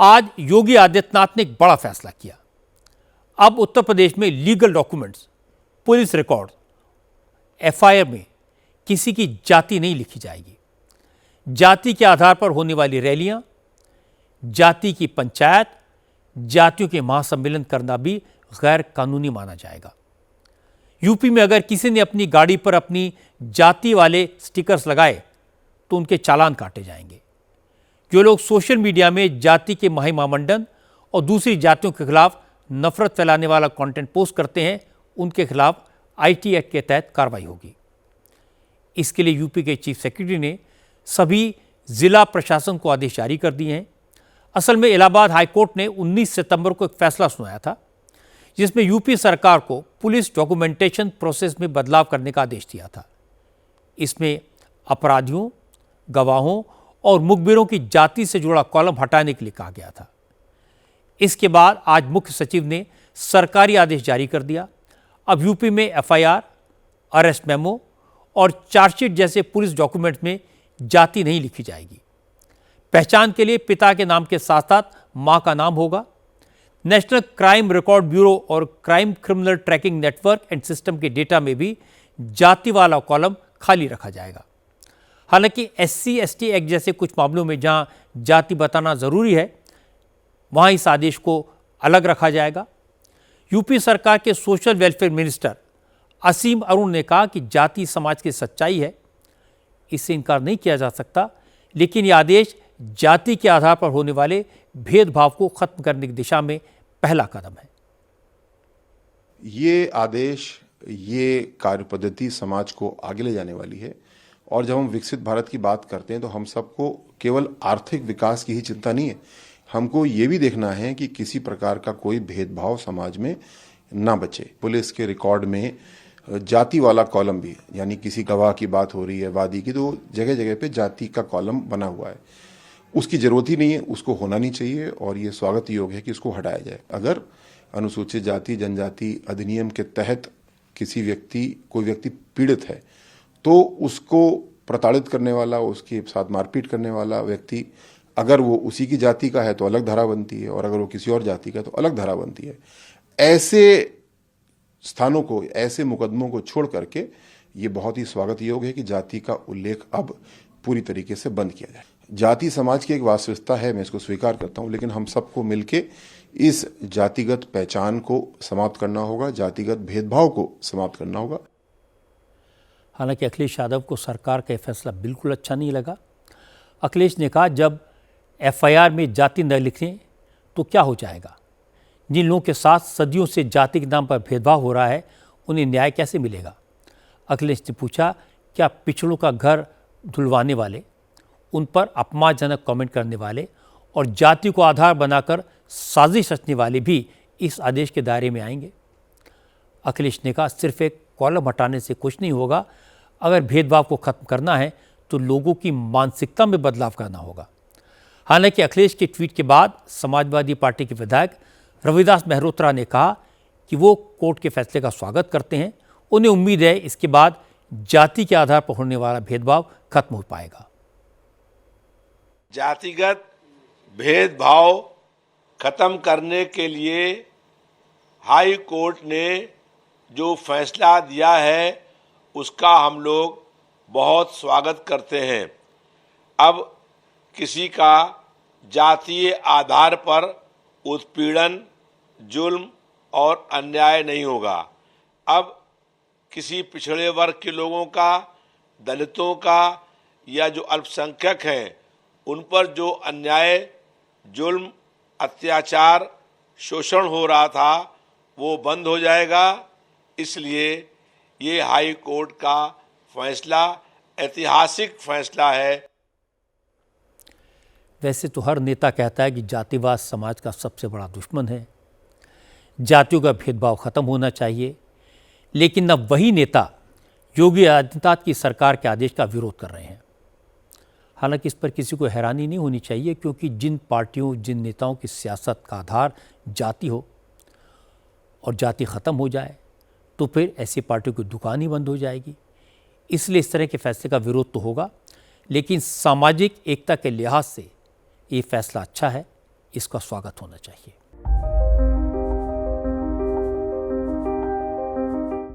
आज योगी आदित्यनाथ ने एक बड़ा फैसला किया। अब उत्तर प्रदेश में legal documents, police record, FIR में किसी की जाति नहीं लिखी जाएगी। जाति के आधार पर होने वाली रैलियां, जाति की पंचायत, जातियों के महासम्मेलन करना भी गैर कानूनी माना जाएगा। यूपी में अगर किसी ने अपनी गाड़ी पर अपनी जाति वाले स्टिकर्स लगाए तो उनके चालान काटे जाएंगे। जो लोग सोशल मीडिया में जाति के महिमामंडन और दूसरी जातियों के खिलाफ नफरत फैलाने वाला कंटेंट पोस्ट करते हैं, उनके खिलाफ आईटी एक्ट के तहत कार्रवाई होगी। इसके लिए यूपी के चीफ सेक्रेटरी ने सभी जिला प्रशासन को आदेश जारी कर दिए हैं। असल में इलाहाबाद हाईकोर्ट ने 19 सितंबर को एक फैसला सुनाया था, जिसमें यूपी सरकार को पुलिस डॉक्यूमेंटेशन प्रोसेस में बदलाव करने का आदेश दिया था। इसमें अपराधियों, गवाहों और मुखबिरों की जाति से जुड़ा कॉलम हटाने के लिए कहा गया था। इसके बाद आज मुख्य सचिव ने सरकारी आदेश जारी कर दिया। अब यूपी में एफआईआर, अरेस्ट मेमो और चार्जशीट जैसे पुलिस डॉक्यूमेंट में जाति नहीं लिखी जाएगी। पहचान के लिए पिता के नाम के साथ साथ मां का नाम होगा। नेशनल क्राइम रिकॉर्ड ब्यूरो और crime criminal tracking network and system के डेटा में भी जाति वाला कॉलम खाली रखा जाएगा। हालांकि SC/ST एक्ट जैसे कुछ मामलों में जहां जाति बताना जरूरी है, वहां इस आदेश को अलग रखा जाएगा। यूपी सरकार के सोशल वेलफेयर मिनिस्टर असीम अरुण ने कहा कि जाति समाज की सच्चाई है, इससे इनकार नहीं किया जा सकता, लेकिन यह आदेश जाति के आधार पर होने वाले भेदभाव को खत्म करने की दिशा में पहला कदम है। ये आदेश, ये कार्यपद्धति समाज को आगे ले जाने वाली है। और जब हम विकसित भारत की बात करते हैं तो हम सबको केवल आर्थिक विकास की ही चिंता नहीं है, हमको ये भी देखना है कि किसी प्रकार का कोई भेदभाव समाज में ना बचे। पुलिस के रिकॉर्ड में जाति वाला कॉलम भी, यानी किसी गवाह की बात हो रही है, वादी की, तो जगह जगह पे जाति का कॉलम बना हुआ है। उसकी जरूरत ही नहीं है, उसको होना नहीं चाहिए और ये स्वागत योग्य है कि उसको हटाया जाए। अगर अनुसूचित जाति जनजाति अधिनियम के तहत कोई व्यक्ति पीड़ित है तो उसको प्रताड़ित करने वाला, उसके साथ मारपीट करने वाला व्यक्ति अगर वो उसी की जाति का है तो अलग धारा बनती है, और अगर वो किसी और जाति का है तो अलग धारा बनती है। ऐसे स्थानों को, ऐसे मुकदमों को छोड़ करके ये बहुत ही स्वागत योग्य है कि जाति का उल्लेख अब पूरी तरीके से बंद किया जाए। जाति समाज की एक वास्तविकता है, मैं इसको स्वीकार करता हूं, लेकिन हम सबको मिलके इस जातिगत पहचान को समाप्त करना होगा, जातिगत भेदभाव को समाप्त करना होगा। हालांकि अखिलेश यादव को सरकार का फैसला बिल्कुल अच्छा नहीं लगा। अखिलेश ने कहा, जब एफआईआर में जाति न लिखें तो क्या हो जाएगा? जिन लोगों के साथ सदियों से जाति के नाम पर भेदभाव हो रहा है, उन्हें न्याय कैसे मिलेगा? अखिलेश ने पूछा, क्या पिछड़ों का घर धुलवाने वाले, उन पर अपमानजनक कमेंट करने वाले और जाति को आधार बनाकर साजिश रचने वाले भी इस आदेश के दायरे में आएंगे? अखिलेश ने कहा, सिर्फ एक कॉलम हटाने से कुछ नहीं होगा। अगर भेदभाव को खत्म करना है तो लोगों की मानसिकता में बदलाव करना होगा। हालांकि अखिलेश के ट्वीट के बाद समाजवादी पार्टी के विधायक रविदास मेहरोत्रा ने कहा कि वो कोर्ट के फैसले का स्वागत करते हैं। उन्हें उम्मीद है इसके बाद जाति के आधार पर होने वाला भेदभाव खत्म हो पाएगा। जातिगत भेदभाव खत्म करने के लिए हाई कोर्ट ने जो फैसला दिया है उसका हम लोग बहुत स्वागत करते हैं। अब किसी का जातीय आधार पर उत्पीड़न, जुल्म और अन्याय नहीं होगा। अब किसी पिछड़े वर्ग के लोगों का, दलितों का या जो अल्पसंख्यक हैं उन पर जो अन्याय, जुल्म, अत्याचार, शोषण हो रहा था वो बंद हो जाएगा। इसलिए ये हाई कोर्ट का फैसला ऐतिहासिक फैसला है। वैसे तो हर नेता कहता है कि जातिवाद समाज का सबसे बड़ा दुश्मन है, जातियों का भेदभाव खत्म होना चाहिए, लेकिन अब वही नेता योगी आदित्यनाथ की सरकार के आदेश का विरोध कर रहे हैं। हालांकि इस पर किसी को हैरानी नहीं होनी चाहिए, क्योंकि जिन पार्टियों, जिन नेताओं की सियासत का आधार जाति हो और जाति खत्म हो जाए तो फिर ऐसी पार्टियों की दुकान ही बंद हो जाएगी। इसलिए इस तरह के फैसले का विरोध तो होगा, लेकिन सामाजिक एकता के लिहाज से ये फैसला अच्छा है, इसका स्वागत होना चाहिए।